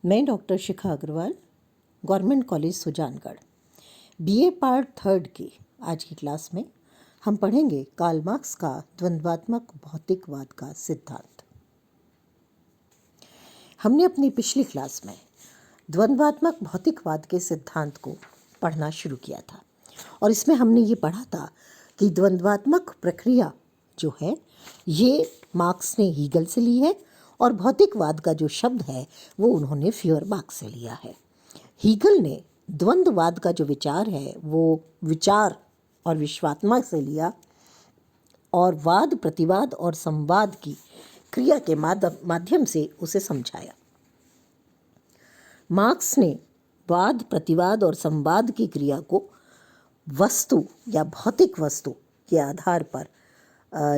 मैं doctor Shikha Agarwal, government college Sujangarh, BA part third की आज की क्लास में हम पढ़ेंगे कार्ल मार्क्स का द्वंद्वात्मक भौतिकवाद का सिद्धांत। हमने अपनी पिछली क्लास में द्वंद्वात्मक भौतिकवाद के सिद्धांत को पढ़ना शुरू किया था और इसमें हमने ये पढ़ा था कि द्वंद्वात्मक प्रक्रिया जो है ये मार्क्स ने हीगल से ली है और भौतिकवाद का जो शब्द है वो उन्होंने फ्यूयरबाख से लिया है। हीगल ने द्वंद्ववाद का जो विचार है वो विचार और विश्वात्मा से लिया और वाद प्रतिवाद और संवाद की क्रिया के माध्यम से उसे समझाया। मार्क्स ने वाद प्रतिवाद और संवाद की क्रिया को वस्तु या भौतिक वस्तु के आधार पर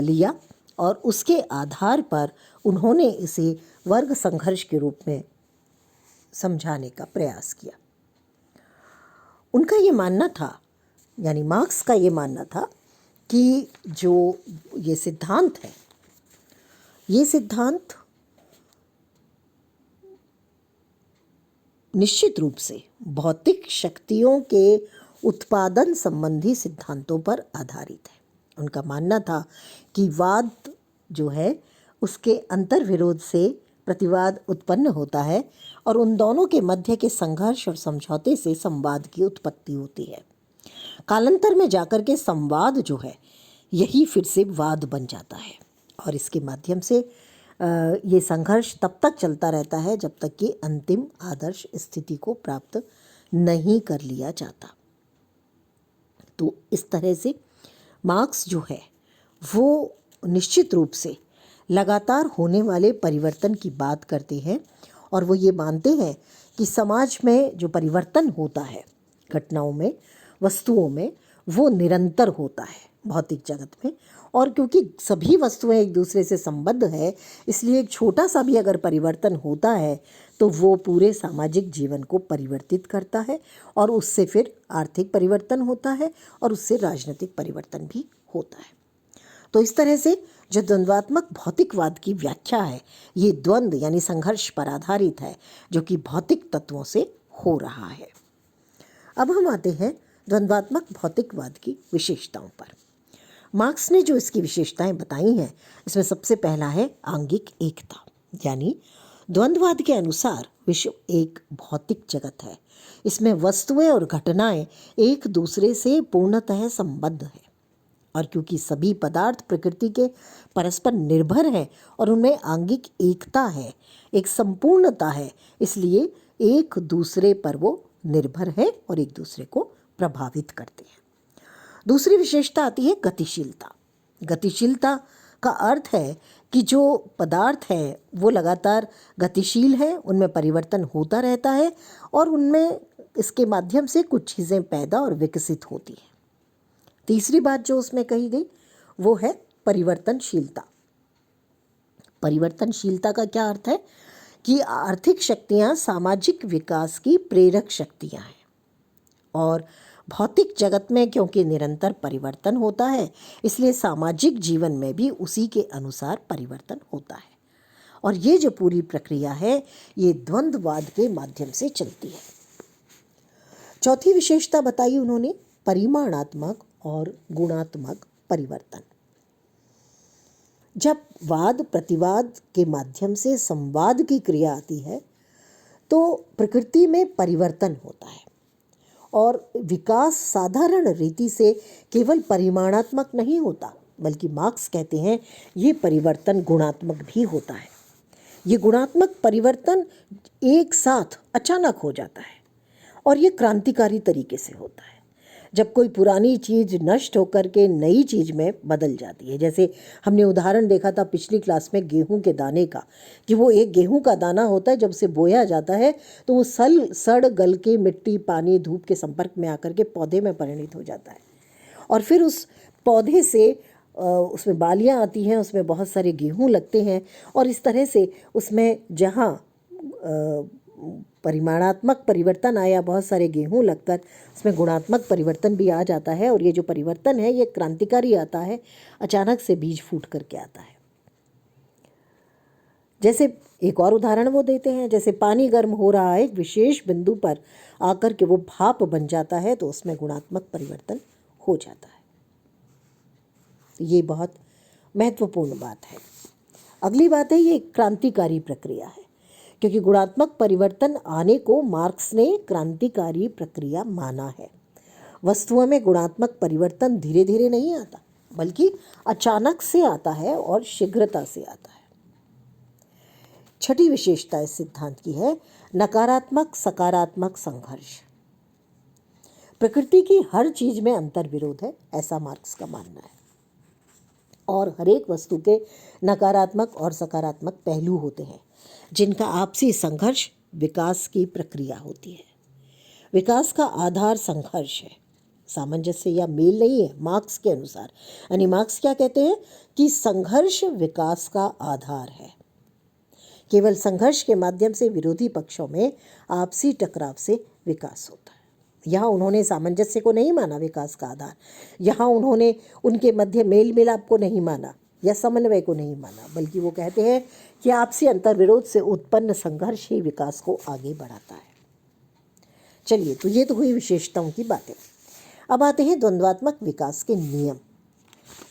लिया और उसके आधार पर उन्होंने इसे वर्ग संघर्ष के रूप में समझाने का प्रयास किया। उनका ये मानना था, यानी मार्क्स का ये मानना था कि जो ये सिद्धांत है, ये सिद्धांत निश्चित रूप से भौतिक शक्तियों के उत्पादन संबंधी सिद्धांतों पर आधारित है। उनका मानना था कि वाद जो है उसके अंतर्विरोध से प्रतिवाद उत्पन्न होता है और उन दोनों के मध्य के संघर्ष और समझौते से संवाद की उत्पत्ति होती है। कालांतर में जाकर के संवाद जो है यही फिर से वाद बन जाता है और इसके माध्यम से ये संघर्ष तब तक चलता रहता है जब तक कि अंतिम आदर्श स्थिति को प्राप्त नहीं कर लिया जाता। तो इस तरह से मार्क्स जो है वो निश्चित रूप से लगातार होने वाले परिवर्तन की बात करते हैं और वो ये मानते हैं कि समाज में जो परिवर्तन होता है घटनाओं में, वस्तुओं में, वो निरंतर होता है भौतिक जगत में। और क्योंकि सभी वस्तुएं एक दूसरे से संबद्ध है, इसलिए एक छोटा सा भी अगर परिवर्तन होता है तो वो पूरे सामाजिक जीवन को परिवर्तित करता है और उससे फिर आर्थिक परिवर्तन होता है और उससे राजनीतिक परिवर्तन भी होता है। तो इस तरह से जो द्वंद्वात्मक भौतिकवाद की व्याख्या है ये द्वंद्व यानी संघर्ष पर आधारित है जो कि भौतिक तत्वों से हो रहा है। अब हम आते हैं द्वंद्वात्मक भौतिकवाद की विशेषताओं पर। मार्क्स ने जो इसकी विशेषताएं बताई हैं इसमें सबसे पहला है आंगिक एकता, यानी द्वंद्ववाद के अनुसार विश्व एक भौतिक जगत है। इसमें वस्तुएं और घटनाएं एक दूसरे से पूर्णतः संबद्ध हैं और क्योंकि सभी पदार्थ प्रकृति के परस्पर निर्भर हैं और उनमें आंगिक एकता है, एक संपूर्णता है, इसलिए एक दूसरे पर वो निर्भर है और एक दूसरे को प्रभावित करते हैं। दूसरी विशेषता आती है गतिशीलता। गतिशीलता का अर्थ है कि जो पदार्थ है वो लगातार गतिशील है, उनमें परिवर्तन होता रहता है और उनमें इसके माध्यम से कुछ चीज़ें पैदा और विकसित होती हैं। तीसरी बात जो उसमें कही गई वो है परिवर्तनशीलता। परिवर्तनशीलता का क्या अर्थ है कि आर्थिक शक्तियाँ सामाजिक विकास की प्रेरक शक्तियाँ हैं और भौतिक जगत में क्योंकि निरंतर परिवर्तन होता है इसलिए सामाजिक जीवन में भी उसी के अनुसार परिवर्तन होता है और ये जो पूरी प्रक्रिया है ये द्वंद्ववाद के माध्यम से चलती है। चौथी विशेषता बताई उन्होंने परिमाणात्मक और गुणात्मक परिवर्तन। जब वाद प्रतिवाद के माध्यम से संवाद की क्रिया आती है तो प्रकृति में परिवर्तन होता है और विकास साधारण रीति से केवल परिमाणात्मक नहीं होता बल्कि मार्क्स कहते हैं ये परिवर्तन गुणात्मक भी होता है। ये गुणात्मक परिवर्तन एक साथ अचानक हो जाता है और ये क्रांतिकारी तरीके से होता है जब कोई पुरानी चीज़ नष्ट होकर के नई चीज़ में बदल जाती है। जैसे हमने उदाहरण देखा था पिछली क्लास में गेहूं के दाने का, कि वो एक गेहूं का दाना होता है, जब उसे बोया जाता है तो वो सड़ गल के मिट्टी, पानी, धूप के संपर्क में आकर के पौधे में परिणित हो जाता है और फिर उस पौधे से उसमें बालियाँ आती हैं, उसमें बहुत सारे गेहूँ लगते हैं और इस तरह से उसमें जहाँ परिमाणात्मक परिवर्तन आया, बहुत सारे गेहूं लगकर उसमें गुणात्मक परिवर्तन भी आ जाता है और ये जो परिवर्तन है ये क्रांतिकारी आता है, अचानक से बीज फूट करके आता है। जैसे एक और उदाहरण वो देते हैं, जैसे पानी गर्म हो रहा है, एक विशेष बिंदु पर आकर के वो भाप बन जाता है तो उसमें गुणात्मक परिवर्तन हो जाता है। तो ये बहुत महत्वपूर्ण बात है। अगली बात है, ये क्रांतिकारी प्रक्रिया है, क्योंकि गुणात्मक परिवर्तन आने को मार्क्स ने क्रांतिकारी प्रक्रिया माना है। वस्तुओं में गुणात्मक परिवर्तन धीरे धीरे नहीं आता, बल्कि अचानक से आता है और शीघ्रता से आता है। छठी विशेषता इस सिद्धांत की है नकारात्मक सकारात्मक संघर्ष। प्रकृति की हर चीज में अंतर विरोध है, ऐसा मार्क्स का मानना है, और हर एक वस्तु के नकारात्मक और सकारात्मक पहलू होते हैं, जिनका आपसी संघर्ष विकास की प्रक्रिया होती है। विकास का आधार संघर्ष है, सामंजस्य या मेल नहीं है मार्क्स के अनुसार। यानी मार्क्स क्या कहते हैं कि संघर्ष विकास का आधार है। केवल संघर्ष के माध्यम से विरोधी पक्षों में आपसी टकराव से विकास होता है। यहाँ उन्होंने सामंजस्य को नहीं माना विकास का आधार, यहाँ उन्होंने उनके मध्य मेल मिलाप को नहीं माना या समन्वय को नहीं माना, बल्कि वो कहते हैं कि आपसी अंतर विरोध से उत्पन्न संघर्ष ही विकास को आगे बढ़ाता है। चलिए, तो ये तो हुई विशेषताओं की बातें। अब आते हैं द्वंद्वात्मक विकास के नियम।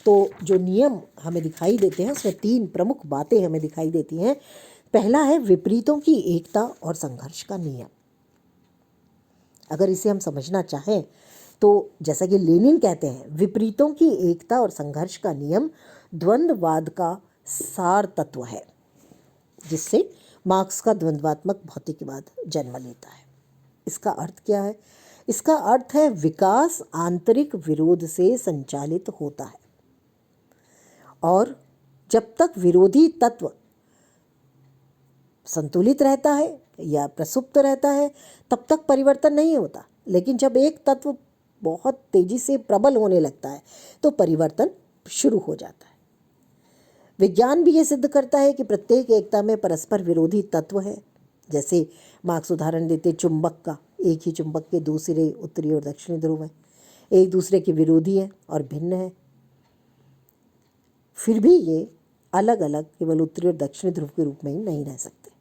तो जो नियम हमें दिखाई देते हैं उसमें 3 प्रमुख बातें हमें दिखाई देती हैं। पहला है विपरीतों की एकता और संघर्ष का नियम। अगर इसे हम समझना चाहें तो जैसा कि लेनिन कहते हैं, विपरीतों की एकता और संघर्ष का नियम द्वंद्ववाद का सार तत्व है, जिससे मार्क्स का द्वंद्वात्मक भौतिकवाद जन्म लेता है। इसका अर्थ क्या है? इसका अर्थ है विकास आंतरिक विरोध से संचालित होता है, और जब तक विरोधी तत्व संतुलित रहता है या प्रसुप्त रहता है तब तक परिवर्तन नहीं होता। लेकिन जब एक तत्व बहुत तेजी से प्रबल होने लगता है तो परिवर्तन शुरू हो जाता है। विज्ञान भी ये सिद्ध करता है कि प्रत्येक एकता में परस्पर विरोधी तत्व है। जैसे मार्क्स उदाहरण देते चुंबक का, एक ही चुंबक के 2 सिरे उत्तरी और दक्षिणी ध्रुव हैं, एक दूसरे के विरोधी हैं और भिन्न हैं, फिर भी ये अलग अलग केवल उत्तरी और दक्षिणी ध्रुव के रूप में ही नहीं रह सकते।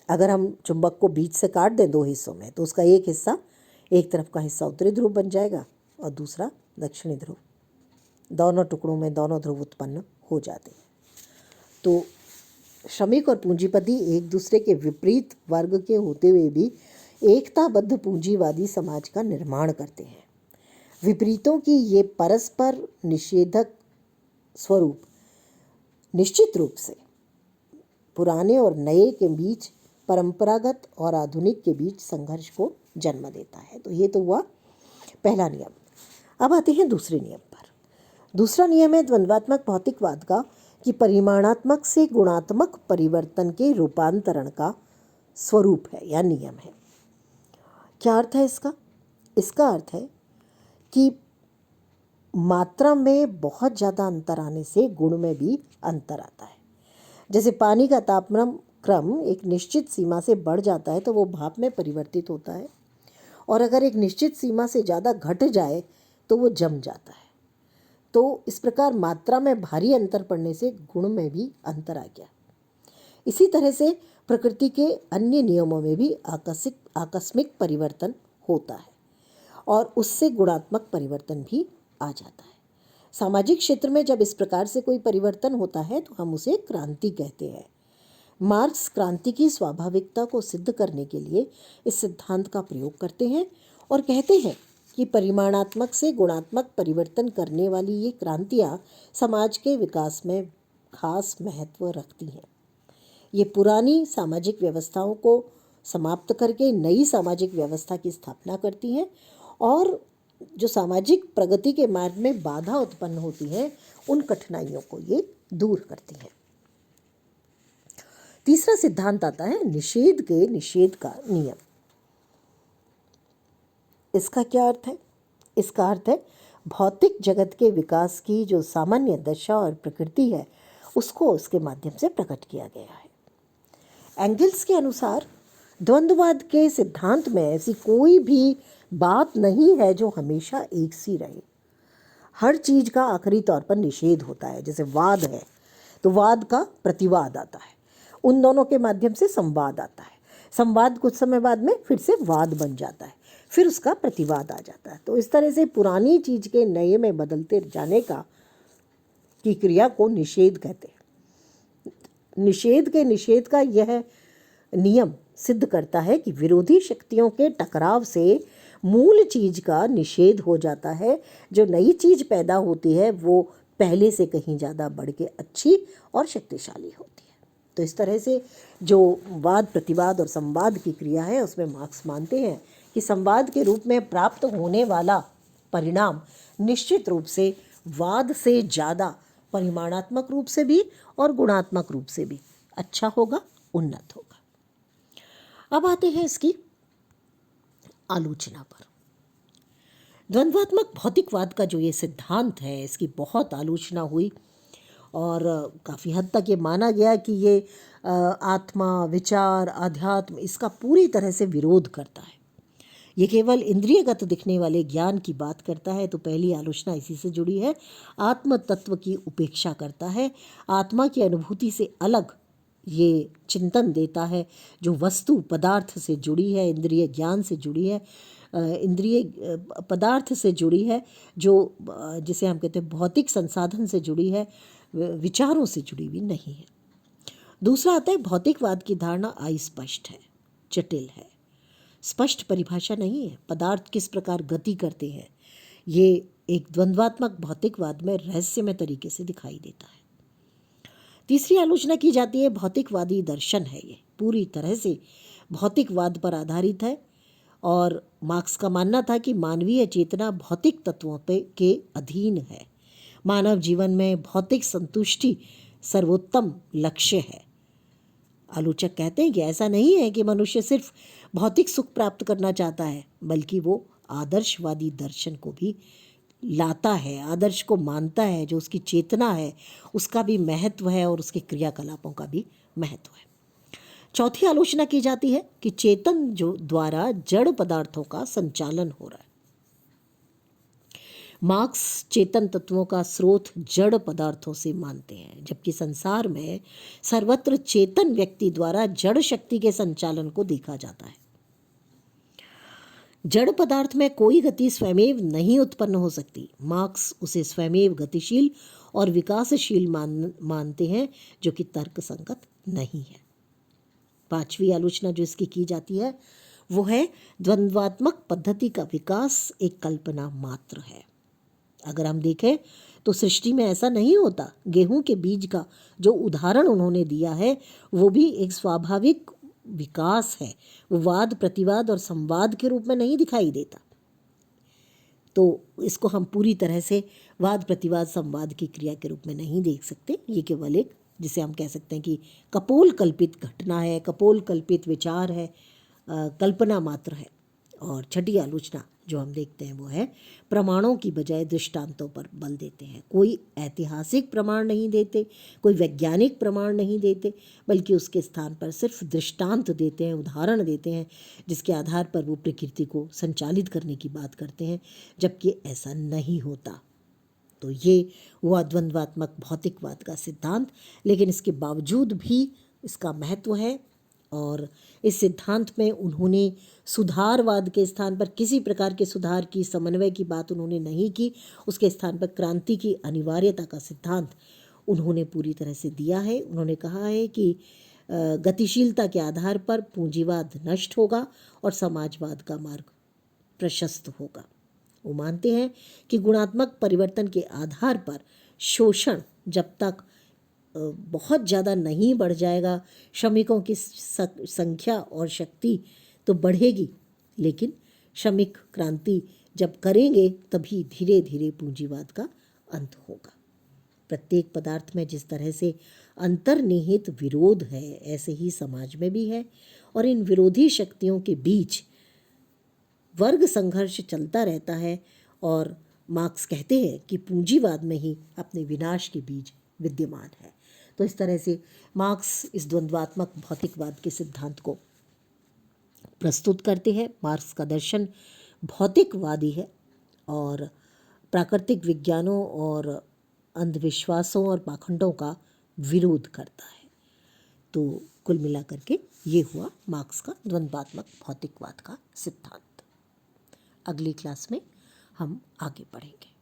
अगर हम चुंबक को बीच से काट दें 2 हिस्सों में तो उसका एक हिस्सा, एक तरफ का हिस्सा उत्तरी ध्रुव बन जाएगा और दूसरा दक्षिणी ध्रुव। दोनों टुकड़ों में दोनों ध्रुव उत्पन्न हो जाते हैं। तो श्रमिक और पूंजीपति एक दूसरे के विपरीत वर्ग के होते हुए भी एकताबद्ध पूंजीवादी समाज का निर्माण करते हैं। विपरीतों की ये परस्पर निषेधक स्वरूप निश्चित रूप से पुराने और नए के बीच, परंपरागत और आधुनिक के बीच संघर्ष को जन्म देता है। तो ये तो हुआ पहला नियम। अब आते हैं दूसरे नियम पर। दूसरा नियम है द्वंद्वात्मक भौतिकवाद का कि परिमाणात्मक से गुणात्मक परिवर्तन के रूपांतरण का स्वरूप है या नियम है। क्या अर्थ है इसका? इसका अर्थ है कि मात्रा में बहुत ज़्यादा अंतर आने से गुण में भी अंतर आता है। जैसे पानी का तापमान क्रम एक निश्चित सीमा से बढ़ जाता है तो वो भाप में परिवर्तित होता है, और अगर एक निश्चित सीमा से ज़्यादा घट जाए तो वो जम जाता है। तो इस प्रकार मात्रा में भारी अंतर पड़ने से गुण में भी अंतर आ गया। इसी तरह से प्रकृति के अन्य नियमों में भी आकस्मिक परिवर्तन होता है और उससे गुणात्मक परिवर्तन भी आ जाता है। सामाजिक क्षेत्र में जब इस प्रकार से कोई परिवर्तन होता है तो हम उसे क्रांति कहते हैं। मार्क्स क्रांति की स्वाभाविकता को सिद्ध करने के लिए इस सिद्धांत का प्रयोग करते हैं और कहते हैं कि परिमाणात्मक से गुणात्मक परिवर्तन करने वाली ये क्रांतियाँ समाज के विकास में खास महत्व रखती हैं। ये पुरानी सामाजिक व्यवस्थाओं को समाप्त करके नई सामाजिक व्यवस्था की स्थापना करती हैं और जो सामाजिक प्रगति के मार्ग में बाधा उत्पन्न होती है उन कठिनाइयों को ये दूर करती हैं। तीसरा सिद्धांत आता है निषेध के निषेध का नियम। इसका क्या अर्थ है? इसका अर्थ है भौतिक जगत के विकास की जो सामान्य दशा और प्रकृति है उसको उसके माध्यम से प्रकट किया गया है। एंगल्स के अनुसार द्वंद्ववाद के सिद्धांत में ऐसी कोई भी बात नहीं है जो हमेशा एक सी रहे। हर चीज़ का आखिरी तौर पर निषेध होता है। जैसे वाद है तो वाद का प्रतिवाद आता है, उन दोनों के माध्यम से संवाद आता है। संवाद कुछ समय बाद में फिर से वाद बन जाता है, फिर उसका प्रतिवाद आ जाता है। तो इस तरह से पुरानी चीज के नए में बदलते जाने की क्रिया को निषेध कहते हैं। निषेध का यह नियम सिद्ध करता है कि विरोधी शक्तियों के टकराव से मूल चीज का निषेध हो जाता है। जो नई चीज पैदा होती है वो पहले से कहीं ज़्यादा बढ़ के अच्छी और शक्तिशाली होती है। तो इस तरह से जो वाद प्रतिवाद और संवाद की क्रिया है उसमें मार्क्स मानते हैं कि संवाद के रूप में प्राप्त होने वाला परिणाम निश्चित रूप से वाद से ज़्यादा परिमाणात्मक रूप से भी और गुणात्मक रूप से भी अच्छा होगा, उन्नत होगा। अब आते हैं इसकी आलोचना पर। द्वंद्वात्मक भौतिकवाद का जो ये सिद्धांत है इसकी बहुत आलोचना हुई और काफ़ी हद तक ये माना गया कि ये आत्मा, विचार, आध्यात्म इसका पूरी तरह से विरोध करता है। ये केवल इंद्रियगत दिखने वाले ज्ञान की बात करता है। तो पहली आलोचना इसी से जुड़ी है। आत्म तत्व की उपेक्षा करता है। आत्मा की अनुभूति से अलग ये चिंतन देता है जो वस्तु पदार्थ से जुड़ी है, इंद्रिय ज्ञान से जुड़ी है, इंद्रिय पदार्थ से जुड़ी है, जो जिसे हम कहते हैं भौतिक संसाधन से जुड़ी है, विचारों से जुड़ी हुई नहीं है। दूसरा आता है भौतिकवाद की धारणा अस्पष्ट है, जटिल है, स्पष्ट परिभाषा नहीं है। पदार्थ किस प्रकार गति करते हैं ये एक द्वंद्वात्मक भौतिकवाद में रहस्यमय तरीके से दिखाई देता है। तीसरी आलोचना की जाती है भौतिकवादी दर्शन है। ये पूरी तरह से भौतिकवाद पर आधारित है और मार्क्स का मानना था कि मानवीय चेतना भौतिक तत्वों के अधीन है। मानव जीवन में भौतिक संतुष्टि सर्वोत्तम लक्ष्य है। आलोचक कहते हैं कि ऐसा नहीं है कि मनुष्य सिर्फ भौतिक सुख प्राप्त करना चाहता है, बल्कि वो आदर्शवादी दर्शन को भी लाता है, आदर्श को मानता है। जो उसकी चेतना है उसका भी महत्व है और उसके क्रियाकलापों का भी महत्व है। चौथी आलोचना की जाती है कि चेतन जो द्वारा जड़ पदार्थों का संचालन हो रहा है। मार्क्स चेतन तत्वों का स्रोत जड़ पदार्थों से मानते हैं, जबकि संसार में सर्वत्र चेतन व्यक्ति द्वारा जड़ शक्ति के संचालन को देखा जाता है। जड़ पदार्थ में कोई गति स्वयमेव नहीं उत्पन्न हो सकती। मार्क्स उसे स्वयमेव गतिशील और विकासशील मानते हैं, जो कि तर्कसंगत नहीं है। पांचवी आलोचना जो इसकी की जाती है वो है द्वंद्वात्मक पद्धति का विकास एक कल्पना मात्र है। अगर हम देखें तो सृष्टि में ऐसा नहीं होता। गेहूं के बीज का जो उदाहरण उन्होंने दिया है वो भी एक स्वाभाविक विकास है। वो वाद प्रतिवाद और संवाद के रूप में नहीं दिखाई देता। तो इसको हम पूरी तरह से वाद प्रतिवाद संवाद की क्रिया के रूप में नहीं देख सकते। ये केवल एक जिसे हम कह सकते हैं कि कपोल कल्पित घटना है, कपोल कल्पित विचार है, कल्पना मात्र है। और छठी आलोचना जो हम देखते हैं वो है प्रमाणों की बजाय दृष्टांतों पर बल देते हैं। कोई ऐतिहासिक प्रमाण नहीं देते, कोई वैज्ञानिक प्रमाण नहीं देते, बल्कि उसके स्थान पर सिर्फ दृष्टांत देते हैं, उदाहरण देते हैं, जिसके आधार पर वो प्रकृति को संचालित करने की बात करते हैं, जबकि ऐसा नहीं होता। तो ये हुआ द्वंद्वात्मक भौतिकवाद का सिद्धांत। लेकिन इसके बावजूद भी इसका महत्व है और इस सिद्धांत में उन्होंने सुधारवाद के स्थान पर किसी प्रकार के सुधार की, समन्वय की बात उन्होंने नहीं की। उसके स्थान पर क्रांति की अनिवार्यता का सिद्धांत उन्होंने पूरी तरह से दिया है। उन्होंने कहा है कि गतिशीलता के आधार पर पूंजीवाद नष्ट होगा और समाजवाद का मार्ग प्रशस्त होगा। वो मानते हैं कि गुणात्मक परिवर्तन के आधार पर शोषण जब तक बहुत ज़्यादा नहीं बढ़ जाएगा, श्रमिकों की संख्या और शक्ति तो बढ़ेगी, लेकिन श्रमिक क्रांति जब करेंगे तभी धीरे धीरे पूंजीवाद का अंत होगा। प्रत्येक पदार्थ में जिस तरह से अंतर्निहित विरोध है, ऐसे ही समाज में भी है और इन विरोधी शक्तियों के बीच वर्ग संघर्ष चलता रहता है। और मार्क्स कहते हैं कि पूंजीवाद में ही अपने विनाश के बीज विद्यमान है। तो इस तरह से मार्क्स इस द्वंद्वात्मक भौतिकवाद के सिद्धांत को प्रस्तुत करते हैं। मार्क्स का दर्शन भौतिकवादी है और प्राकृतिक विज्ञानों और अंधविश्वासों और पाखंडों का विरोध करता है। तो कुल मिलाकर के ये हुआ मार्क्स का द्वंद्वात्मक भौतिकवाद का सिद्धांत। अगली क्लास में हम आगे बढ़ेंगे।